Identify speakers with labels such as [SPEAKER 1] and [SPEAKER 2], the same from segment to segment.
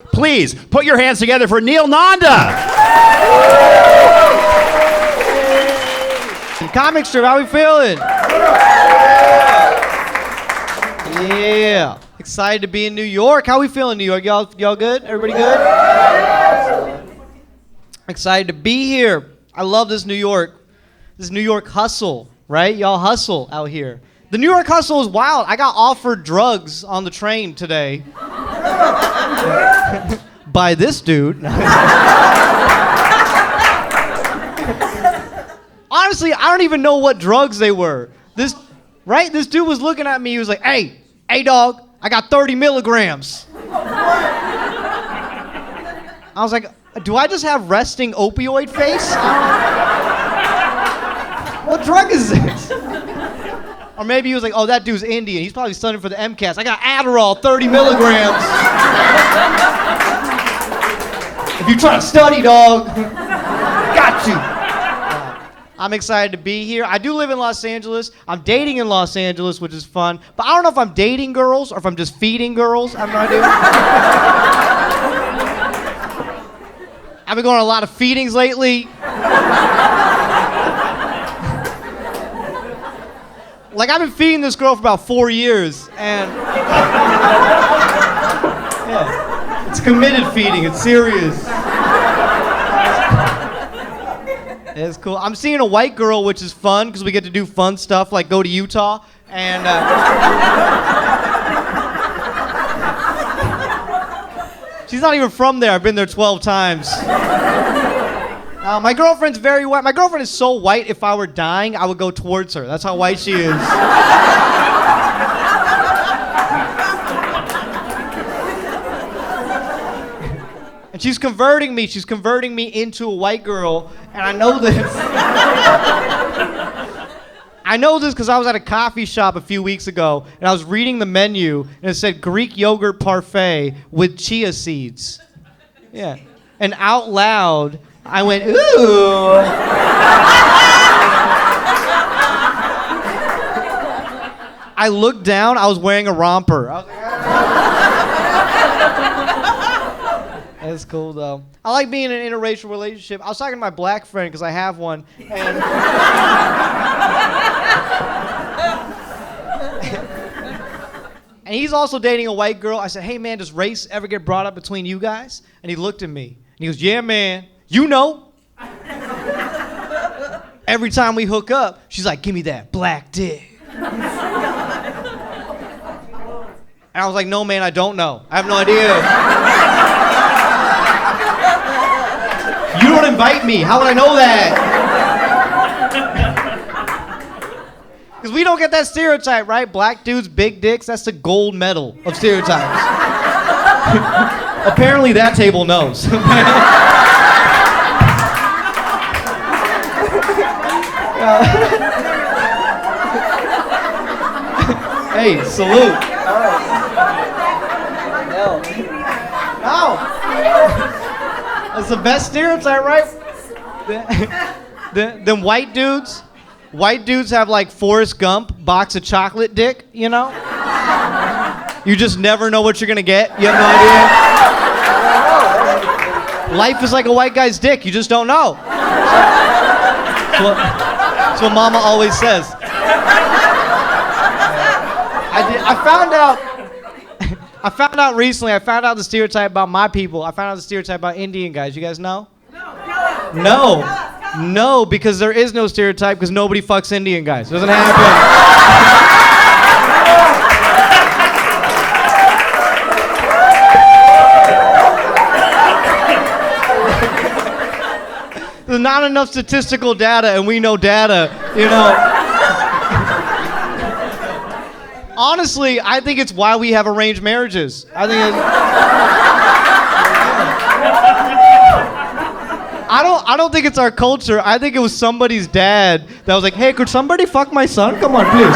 [SPEAKER 1] Please put your hands together for Neel Nanda.
[SPEAKER 2] Comic strip, how we feeling? Yeah. Excited to be in New York. How we feeling, New York? Y'all good? Everybody good? Excited to be here. I love this New York hustle, right? Y'all hustle out here. The New York hustle is wild. I got offered drugs on the train today. By this dude. Honestly, I don't even know what drugs they were. This dude was looking at me. He was like, hey dog, I got 30 milligrams. I was like, do I just have resting opioid face? What drug is this? Or maybe he was like, oh, that dude's Indian. He's probably studying for the MCAS. I got Adderall, 30 milligrams. If you trying to study, dog, got you. I'm excited to be here. I do live in Los Angeles. I'm dating in Los Angeles, which is fun. But I don't know if I'm dating girls or if I'm just feeding girls. I have no idea. I've been going on a lot of feedings lately. Like, I've been feeding this girl for about 4 years, and yeah, it's committed feeding. It's serious. It's cool. I'm seeing a white girl, which is fun because we get to do fun stuff like go to Utah and. She's not even from there. I've been there 12 times. My girlfriend's very white. My girlfriend is so white, if I were dying, I would go towards her. That's how white she is. And she's converting me. She's converting me into a white girl. And I know this. I know this because I was at a coffee shop a few weeks ago, and I was reading the menu, and it said Greek yogurt parfait with chia seeds. Yeah. And out loud, I went, ooh. I looked down, I was wearing a romper. I was like, That's cool, though. I like being in an interracial relationship. I was talking to my black friend, because I have one, and... and he's also dating a white girl. I said, hey, man, does race ever get brought up between you guys? And he looked at me, and he goes, yeah, man. You know. Every time we hook up, she's like, give me that black dick. And I was like, no, man, I don't know. I have no idea. You don't invite me. How would I know that? Because we don't get that stereotype, right? Black dudes, big dicks, that's the gold medal of stereotypes. Apparently that table knows. Hey, salute. No. That's the best stereotype, right? Them white dudes have like Forrest Gump, box of chocolate dick, you know? You just never know what you're gonna get. You have no idea. Life is like a white guy's dick. You just don't know. That's what Mama always says. I found out recently. I found out the stereotype about my people. I found out the stereotype about Indian guys. You guys know? No, because there is no stereotype because nobody fucks Indian guys. It doesn't happen. There's not enough statistical data, and we know data, you know. Honestly, I think it's why we have arranged marriages. I don't think it's our culture. I think it was somebody's dad that was like, hey, could somebody fuck my son? Come on, please.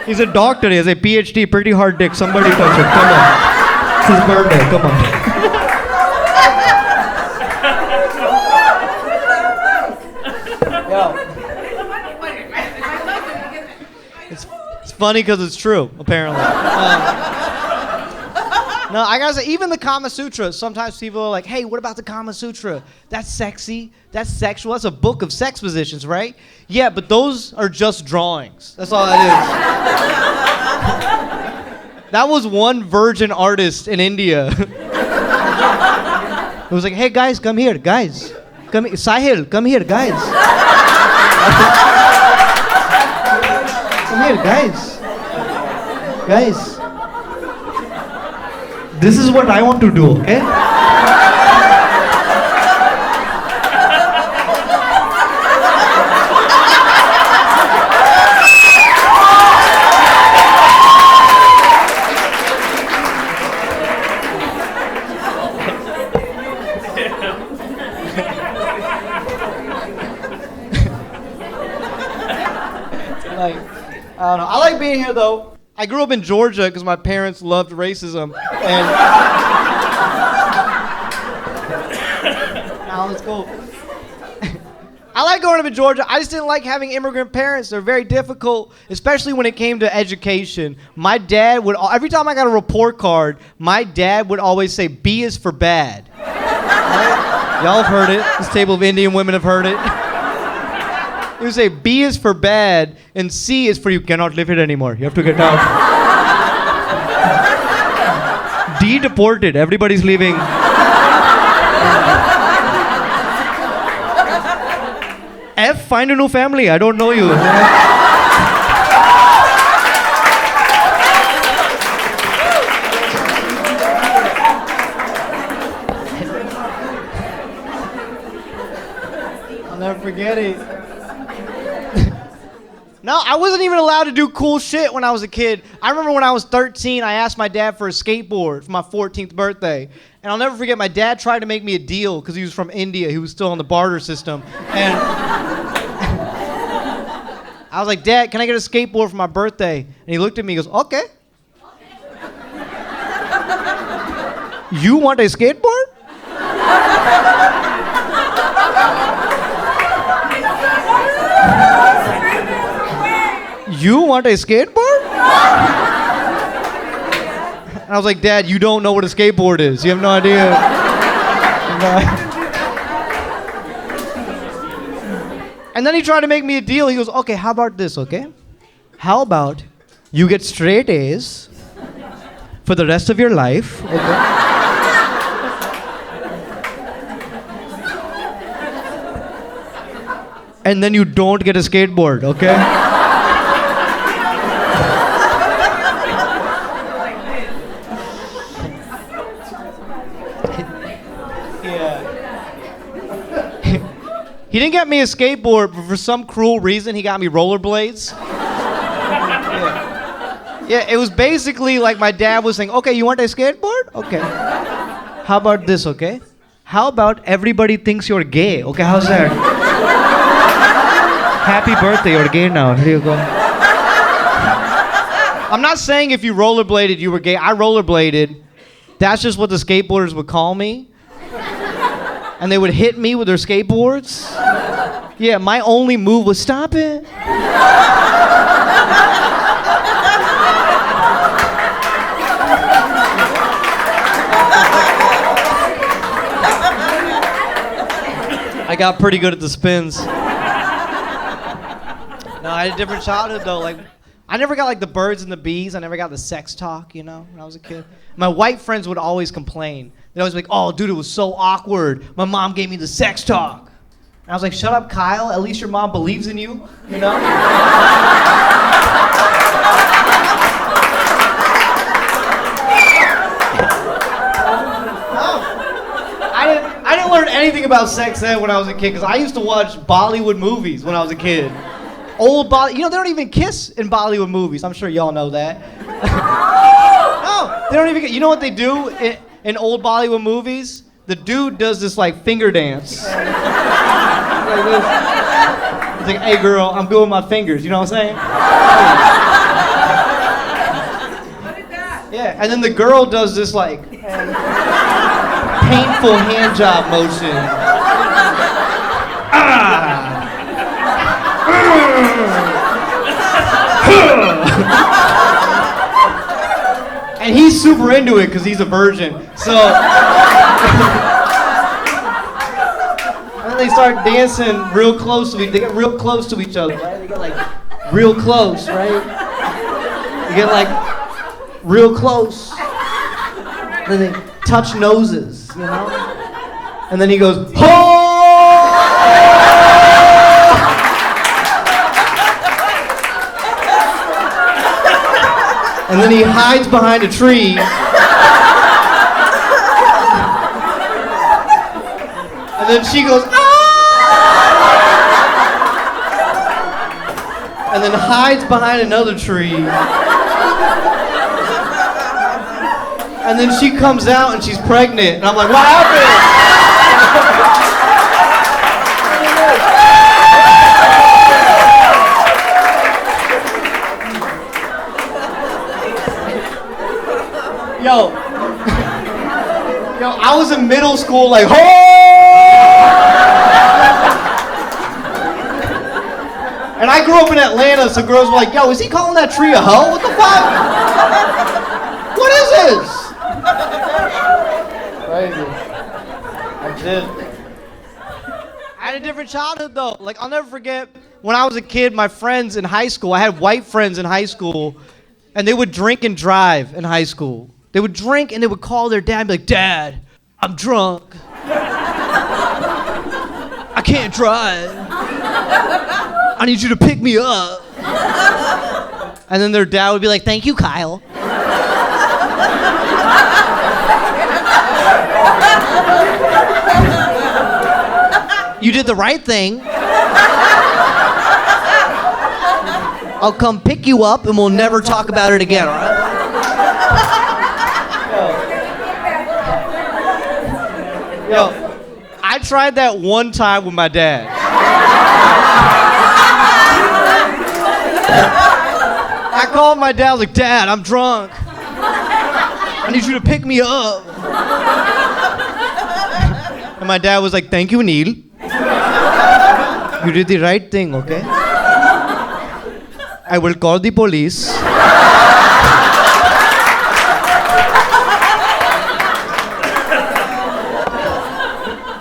[SPEAKER 2] He's a doctor. He has a PhD. Pretty hard dick. Somebody touch it. Come on. It's his birthday. Come on. funny because it's true, apparently. No, I gotta say, even the Kama Sutra, sometimes people are like, hey, what about the Kama Sutra? That's sexy, that's sexual, that's a book of sex positions, right? Yeah, but those are just drawings. That's all that is. That was one virgin artist in India. It was like, hey guys, come here, guys. Come here. Sahil, come here, guys. Come here, guys. Guys. This is what I want to do, okay? Like, I don't know. I like being here though. I grew up in Georgia because my parents loved racism, and now let's go. I like growing up in Georgia. I just didn't like having immigrant parents. They're very difficult, especially when it came to education. My dad would, every time I got a report card, my dad would always say, B is for bad. Right? Y'all have heard it. This table of Indian women have heard it. He would say B is for bad and C is for you cannot live here anymore. You have to get out. D deported. Everybody's leaving. F, find a new family. I don't know you. I'll never forget it. No, I wasn't even allowed to do cool shit when I was a kid. I remember when I was 13, I asked my dad for a skateboard for my 14th birthday. And I'll never forget, my dad tried to make me a deal because he was from India. He was still on the barter system. And I was like, Dad, can I get a skateboard for my birthday? And he looked at me and goes, okay. You want a skateboard? You want a skateboard? And I was like, Dad, you don't know what a skateboard is. You have no idea. And then he tried to make me a deal. He goes, okay, how about this, okay? How about you get straight A's for the rest of your life, okay? And then you don't get a skateboard, okay? He didn't get me a skateboard, but for some cruel reason, he got me rollerblades. Yeah, it was basically like my dad was saying, okay, you want a skateboard? Okay. How about this, okay? How about everybody thinks you're gay? Okay, how's that? Happy birthday, you're gay now. Here you go. I'm not saying if you rollerbladed, you were gay. I rollerbladed. That's just what the skateboarders would call me. And they would hit me with their skateboards. Yeah, my only move was stop it. I got pretty good at the spins. No, I had a different childhood though. Like, I never got like the birds and the bees. I never got the sex talk, you know, when I was a kid. My white friends would always complain. They'd always be like, oh, dude, it was so awkward. My mom gave me the sex talk. And I was like, shut up, Kyle. At least your mom believes in you, you know? I didn't learn anything about sex then when I was a kid, because I used to watch Bollywood movies when I was a kid. Old Bollywood, you know, they don't even kiss in Bollywood movies. I'm sure y'all know that. No, they don't even, you know what they do in old Bollywood movies? The dude does this like finger dance. Like this. He's like, hey girl, I'm good with my fingers, you know what I'm saying?
[SPEAKER 3] What is that?
[SPEAKER 2] Yeah, and then the girl does this like painful hand job motion. Ah! And he's super into it because he's a virgin. So, and they start dancing real close to they get real close to each other, right? They get like real close, right? They get like real close. Then they touch noses, you know? And then he goes, "Ho!" And then he hides behind a tree. And then she goes, "Ah!" And then hides behind another tree. And then she comes out and she's pregnant. And I'm like, "What happened?" Yo, I was in middle school like, "Ho!" And I grew up in Atlanta, so girls were like, "Yo, is he calling that tree a hoe? What the fuck? What is this?" Crazy. I did. I had a different childhood though. Like, I'll never forget when I was a kid, my friends in high school, I had white friends in high school, and they would drink and drive in high school. They would drink and they would call their dad and be like, "Dad, I'm drunk. I can't drive. I need you to pick me up." And then their dad would be like, "Thank you, Kyle." "You did the right thing. I'll come pick you up and we'll never talk about it again, all right?" Yo, I tried that one time with my dad. I called my dad, I was like, "Dad, I'm drunk. I need you to pick me up." And my dad was like, "Thank you, Neel. You did the right thing, okay? I will call the police.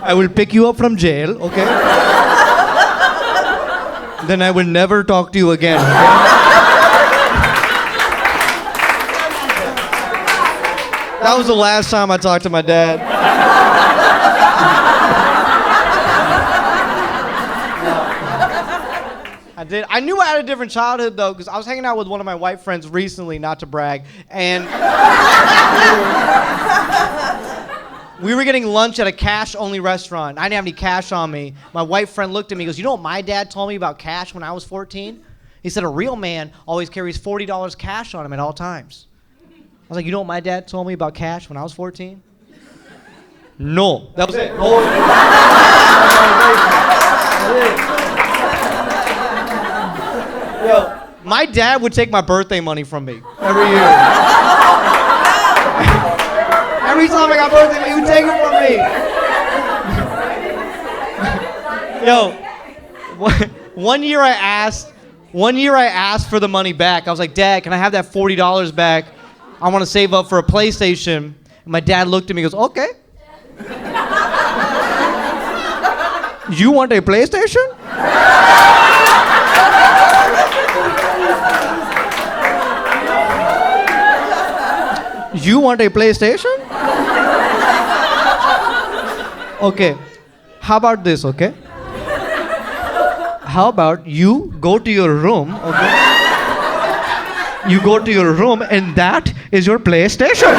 [SPEAKER 2] I will pick you up from jail, okay? Then I will never talk to you again, okay?" That was the last time I talked to my dad. I did. I knew I had a different childhood though, because I was hanging out with one of my white friends recently, not to brag, and we were getting lunch at a cash-only restaurant. I didn't have any cash on me. My white friend looked at me and goes, "You know what my dad told me about cash when I was 14? He said a real man always carries $40 cash on him at all times." I was like, "You know what my dad told me about cash when I was 14? No. That was it. Yo, my dad would take my birthday money from me every year. Every time I got birthday money, he would take it from me. Yo, one year I asked for the money back. I was like, "Dad, can I have that $40 back? I want to save up for a PlayStation." And my dad looked at me and goes, "Okay." "You want a PlayStation?" "You want a PlayStation?" "Okay, how about this, okay? How about you go to your room, okay? You go to your room and that is your PlayStation."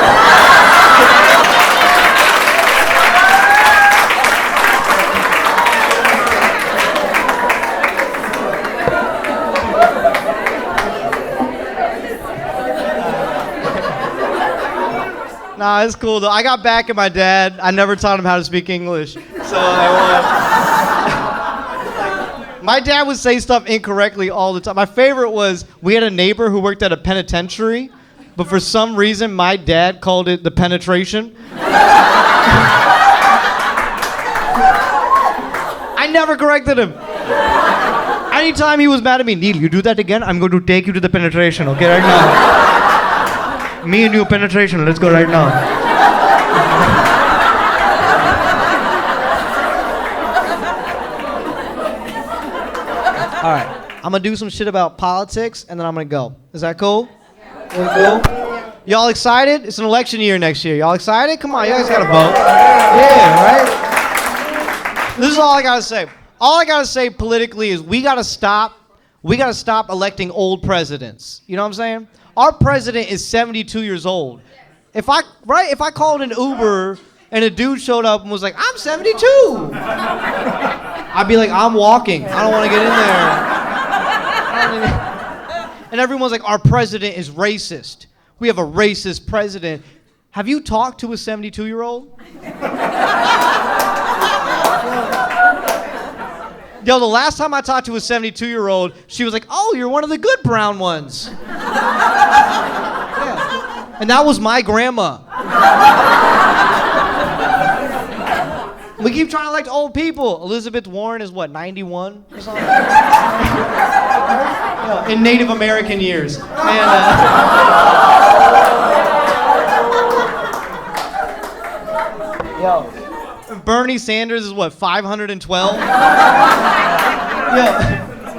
[SPEAKER 2] Nah, it's cool though. I got back at my dad. I never taught him how to speak English, so I won. My dad would say stuff incorrectly all the time. My favorite was we had a neighbor who worked at a penitentiary, but for some reason my dad called it the penetration. I never corrected him. I anytime he was mad at me, Neel, you do that again, I'm going to take you to the penetration, okay, right now. Me and you, penetration, let's go right now. All right, I'm gonna do some shit about politics, and then I'm gonna go. Is that cool? Cool? Y'all excited? It's an election year next year. Y'all excited? Come on, you guys gotta vote. Yeah, right? This is all I gotta say. All I gotta say politically is we gotta stop electing old presidents. You know what I'm saying? Our president is 72 years old. If I called an Uber and a dude showed up and was like, I'm 72. I'd be like, I'm walking. I don't want to get in there. And everyone's like, our president is racist. We have a racist president. Have you talked to a 72-year-old? Yo, the last time I talked to a 72-year-old, she was like, oh, you're one of the good brown ones. Yeah. And that was my grandma. We keep trying to elect old people. Elizabeth Warren is what, 91 or something? In Native American years. And Bernie Sanders is what, 512?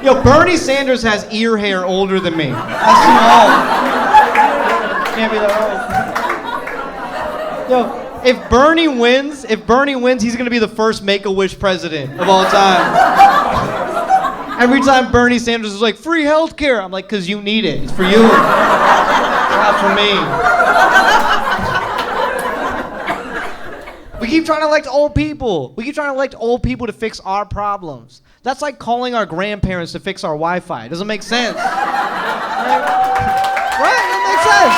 [SPEAKER 2] Yo, Bernie Sanders has ear hair older than me. That's small. Can't be that old. Yo, if Bernie wins, he's gonna be the first Make-A-Wish president of all time. Every time Bernie Sanders is like, free healthcare, I'm like, cause you need it. It's for you. It's not for me. We keep trying to elect old people. We keep trying to elect old people to fix our problems. That's like calling our grandparents to fix our Wi-Fi. It doesn't make sense. Right? It doesn't make sense.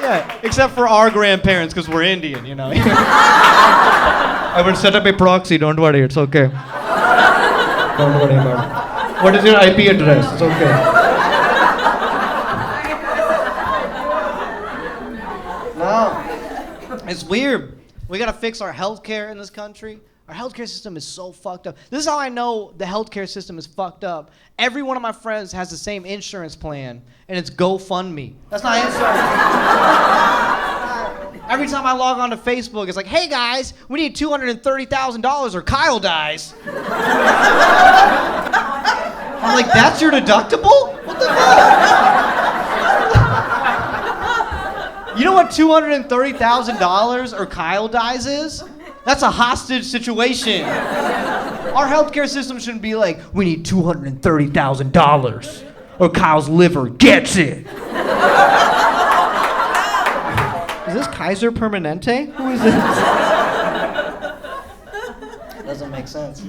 [SPEAKER 2] Yeah, except for our grandparents, because we're Indian, you know. I will set up a proxy, don't worry, it's okay. Don't worry about it. What is your IP address? It's okay. No. It's weird. We gotta fix our healthcare in this country. Our healthcare system is so fucked up. This is how I know the healthcare system is fucked up. Every one of my friends has the same insurance plan, and it's GoFundMe. That's not insurance. Every time I log on to Facebook, it's like, hey guys, we need $230,000 or Kyle dies. I'm like, that's your deductible? What the fuck? You know what $230,000 or Kyle dies is? That's a hostage situation. Our healthcare system shouldn't be like, we need $230,000 or Kyle's liver gets it. Is this Kaiser Permanente? Who is this? Doesn't make sense.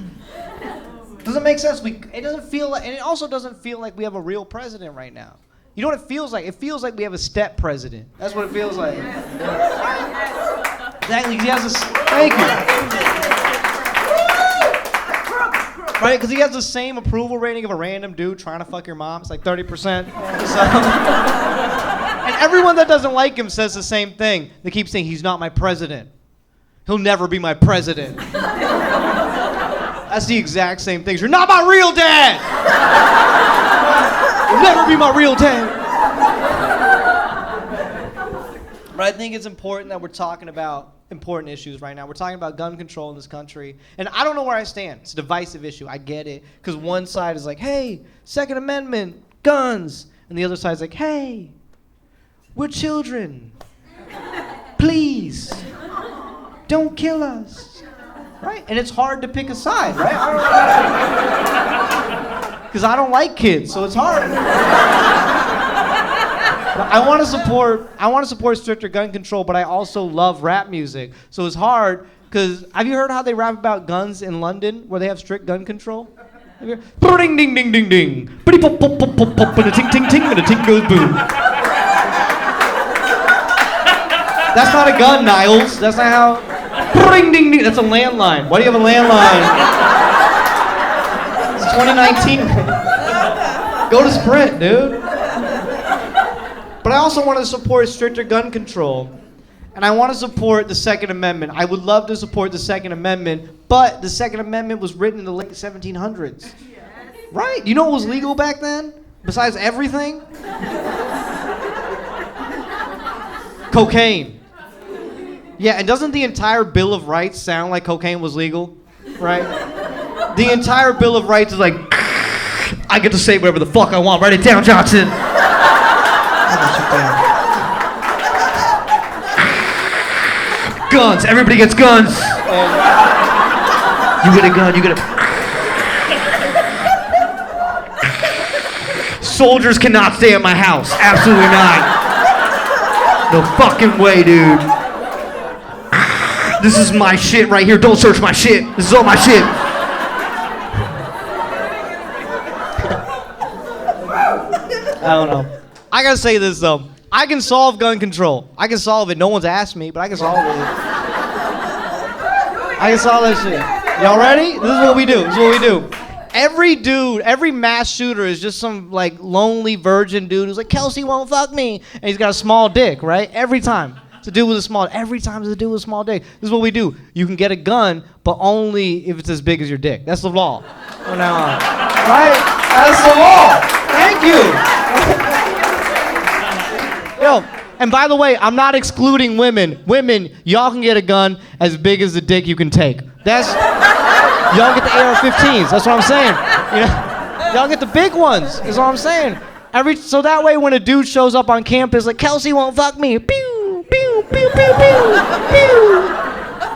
[SPEAKER 2] Doesn't make sense. It doesn't feel like, and it also doesn't feel like we have a real president right now. You know what it feels like? It feels like we have a step president. That's what it feels like. Exactly. He has a. Thank you. Right? Because he has the same approval rating of a random dude trying to fuck your mom. It's like 30%. And everyone that doesn't like him says the same thing. They keep saying, he's not my president. He'll never be my president. That's the exact same thing. You're not my real dad! You'll never be my real dad! But I think it's important that we're talking about important issues right now. We're talking about gun control in this country. And I don't know where I stand. It's a divisive issue. I get it. Because one side is like, hey, Second Amendment, guns. And the other side's like, hey, we're children. Please, don't kill us. Right? And it's hard to pick a side, right? Because I don't like kids, so it's hard. I want to support stricter gun control, but I also love rap music. So it's hard because have you heard how they rap about guns in London, where they have strict gun control? Ding ding ding ding ding, pop pop pop pop pop, and a ting ting ting, and a ting goes boom. That's not a gun, Niles. That's not how. Ding ding ding. That's a landline. Why do you have a landline? It's 2019. Go to Sprint, dude. But I also want to support stricter gun control. And I want to support the Second Amendment. I would love to support the Second Amendment, but the Second Amendment was written in the late 1700s. Right? You know what was legal back then? Besides everything? Cocaine. Yeah, and doesn't the entire Bill of Rights sound like cocaine was legal? Right? The entire Bill of Rights is like, I get to say whatever the fuck I want. Write it down, Johnson. Guns. Everybody gets guns. You get a gun. You get a... Soldiers cannot stay at my house. Absolutely not. No fucking way, dude. This is my shit right here. Don't search my shit. This is all my shit. I don't know. I gotta say this though. I can solve gun control. I can solve it. No one's asked me, but I can solve it. I can solve that shit. Y'all ready? This is what we do. This is what we do. Every dude, every mass shooter is just some like lonely virgin dude who's like, Kelsey won't fuck me. And he's got a small dick, right? Every time. It's a dude with a small, every time it's a dude with a small dick. This is what we do. You can get a gun, but only if it's as big as your dick. That's the law. From now on. Right? That's the law. Thank you. Yo, and by the way, I'm not excluding women. Women, y'all can get a gun as big as the dick you can take. That's, y'all get the AR-15s. That's what I'm saying. You know, y'all get the big ones. That's what I'm saying. So that way, when a dude shows up on campus like, Kelsey won't fuck me. Pew, pew, pew, pew, pew, pew.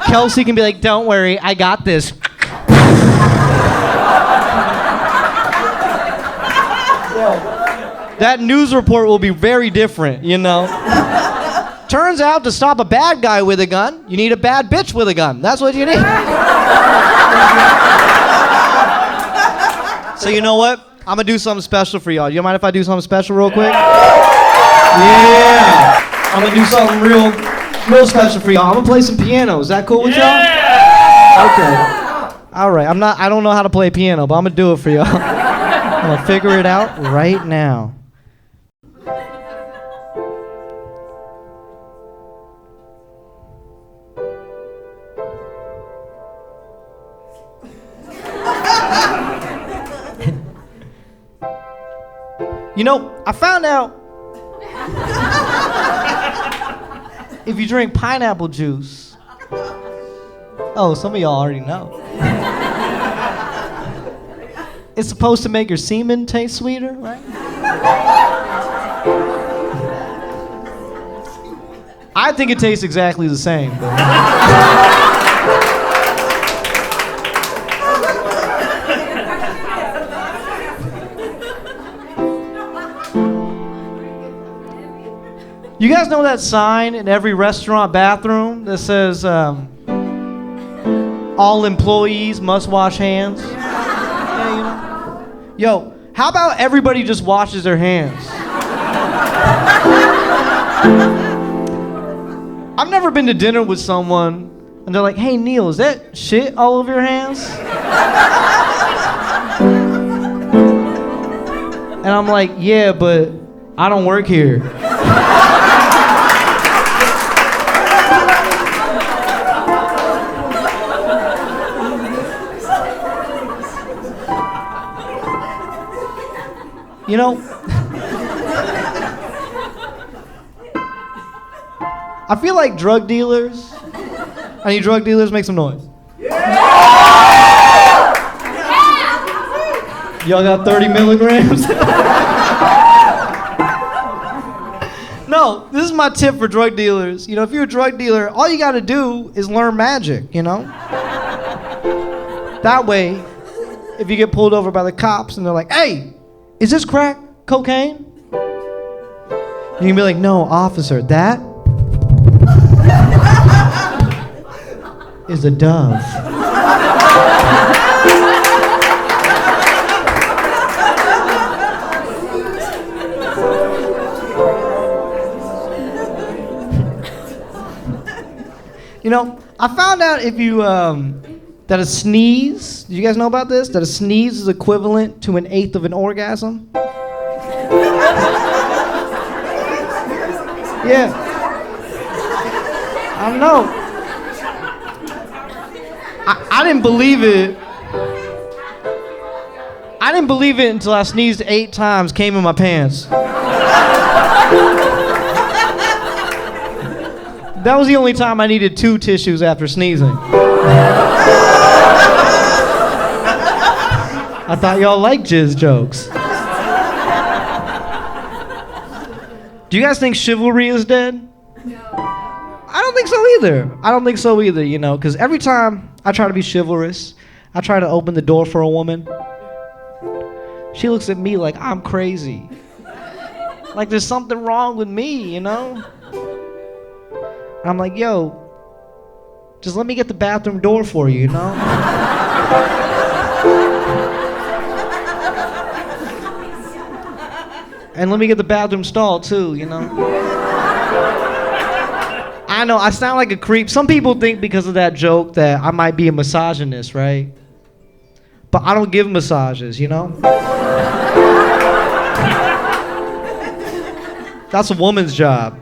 [SPEAKER 2] Kelsey can be like, don't worry, I got this. That news report will be very different, you know? Turns out to stop a bad guy with a gun, you need a bad bitch with a gun. That's what you need. So you know what? I'm gonna do something special for y'all. You mind if I do something special real quick? Yeah. I'm gonna do something real special for y'all. I'm gonna play some piano. Is that cool with y'all? Okay. All right. I don't know how to play piano, but I'm gonna do it for y'all. I'm gonna figure it out right now. You know, I found out if you drink pineapple juice, oh, some of y'all already know. It's supposed to make your semen taste sweeter, right? I think it tastes exactly the same. You guys know that sign in every restaurant bathroom that says, all employees must wash hands? Yeah, you know? Yo, how about everybody just washes their hands? I've never been to dinner with someone and they're like, hey, Neel, is that shit all over your hands? And I'm like, yeah, but I don't work here. You know, I feel like drug dealers, I need drug dealers, make some noise. Y'all got 30 milligrams? No, this is my tip for drug dealers. You know, if you're a drug dealer, all you gotta do is learn magic, you know? That way, if you get pulled over by the cops and they're like, hey, is this crack cocaine? You can be like, no, officer, that is a dove. You know, I found out if you, that a sneeze, do you guys know about this? That a sneeze is equivalent to 1/8 of an orgasm? Yeah. I don't know. I didn't believe it. I didn't believe it until I sneezed 8 times, came in my pants. That was the only time I needed 2 tissues after sneezing. I thought y'all liked jizz jokes. Do you guys think chivalry is dead? No. I don't think so either. I don't think so either, you know, because every time I try to be chivalrous, I try to open the door for a woman, she looks at me like I'm crazy. Like there's something wrong with me, you know? And I'm like, yo, just let me get the bathroom door for you, you know? And let me get the bathroom stall too, you know? I know, I sound like a creep. Some people think because of that joke that I might be a misogynist, right? But I don't give massages, you know? That's a woman's job.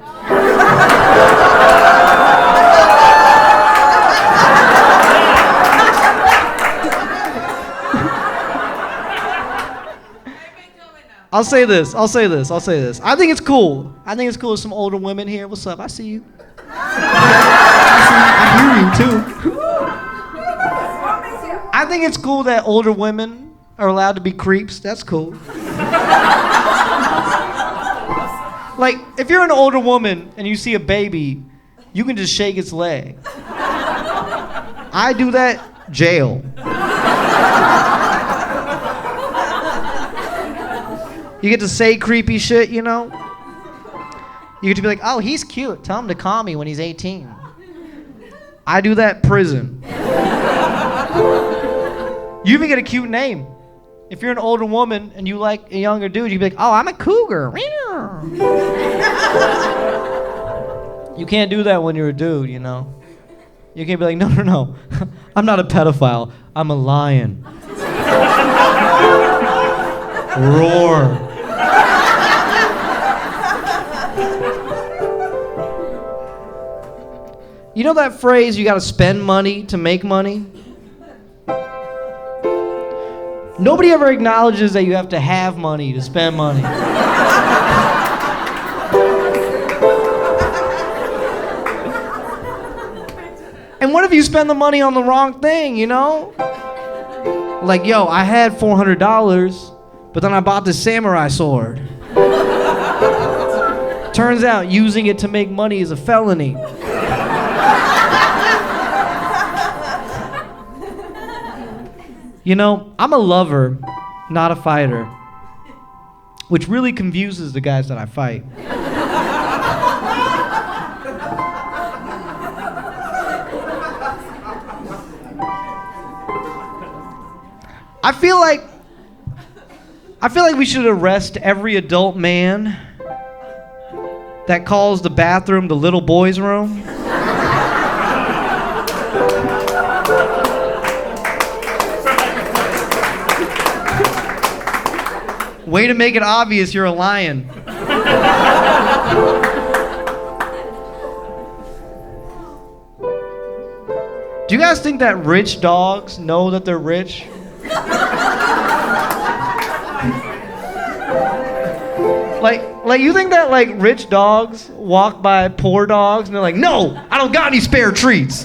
[SPEAKER 2] I'll say this. I think it's cool. I think it's cool. There's some older women here. What's up? I see you. I hear you too. I think it's cool that older women are allowed to be creeps. That's cool. Like, if you're an older woman and you see a baby, you can just shake its leg. I do that, jail. You get to say creepy shit, you know? You get to be like, oh, he's cute. Tell him to call me when he's 18. I do that, prison. You even get a cute name. If you're an older woman and you like a younger dude, you can be like, oh, I'm a cougar. You can't do that when you're a dude, you know? You can't be like, no. I'm not a pedophile. I'm a lion. Roar. You know that phrase, you gotta spend money to make money? Nobody ever acknowledges that you have to have money to spend money. And what if you spend the money on the wrong thing, you know? Like, yo, I had $400, but then I bought this samurai sword. Turns out using it to make money is a felony. You know, I'm a lover, not a fighter, which really confuses the guys that I fight. I feel like we should arrest every adult man that calls the bathroom the little boy's room. Way to make it obvious you're a lion. Do you guys think that rich dogs know that they're rich? Like you think that like rich dogs walk by poor dogs and they're like, no, I don't got any spare treats.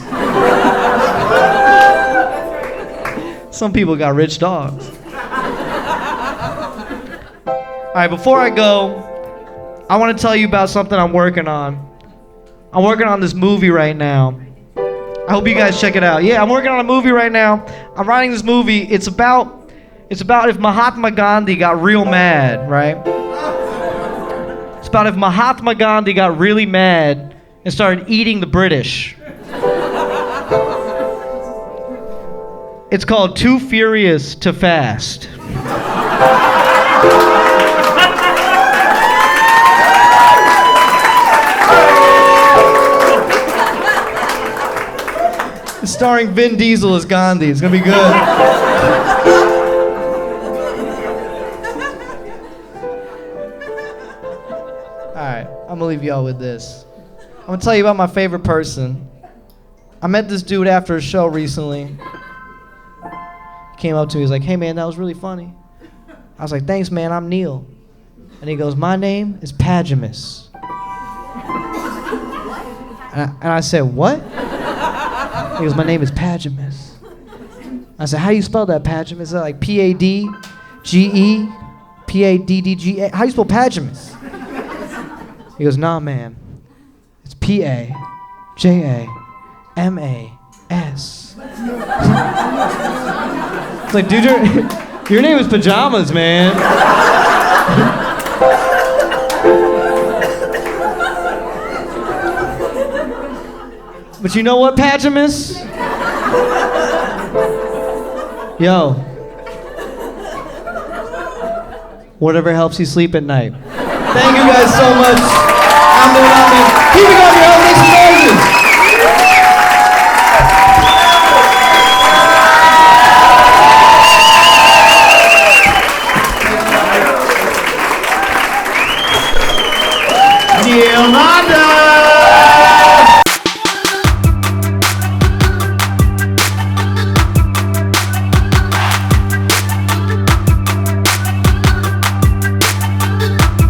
[SPEAKER 2] Some people got rich dogs. All right, before I go, I want to tell you about something I'm working on. I'm working on this movie right now. I hope you guys check it out. Yeah, I'm working on a movie right now. I'm writing this movie. It's about if Mahatma Gandhi got real mad, right? It's about if Mahatma Gandhi got really mad and started eating the British. It's called Too Furious to Fast. It's starring Vin Diesel as Gandhi. It's gonna be good. Alright, I'm gonna leave y'all with this. gonna tell you about my favorite person. I met this dude after a show recently. He came up to me, he's like, hey man, that was really funny. I was like, thanks man, I'm Neel. And he goes, my name is Pagimus. And I said, what? He goes, my name is Pagimus. I said, how you spell that, Pagimus? Is that like P-A-D-G-E? P-A-D-D-G-A? How you spell Pagimus? He goes, nah, man. It's P-A-J-A-M-A-S. It's like, dude, your name is Pajamas, man. But you know what, Pagimus? Yo. Whatever helps you sleep at night. Thank you guys so much. I'm Neel Nanda. Keep it up, yo. Make some noises.
[SPEAKER 1] Neel Nanda!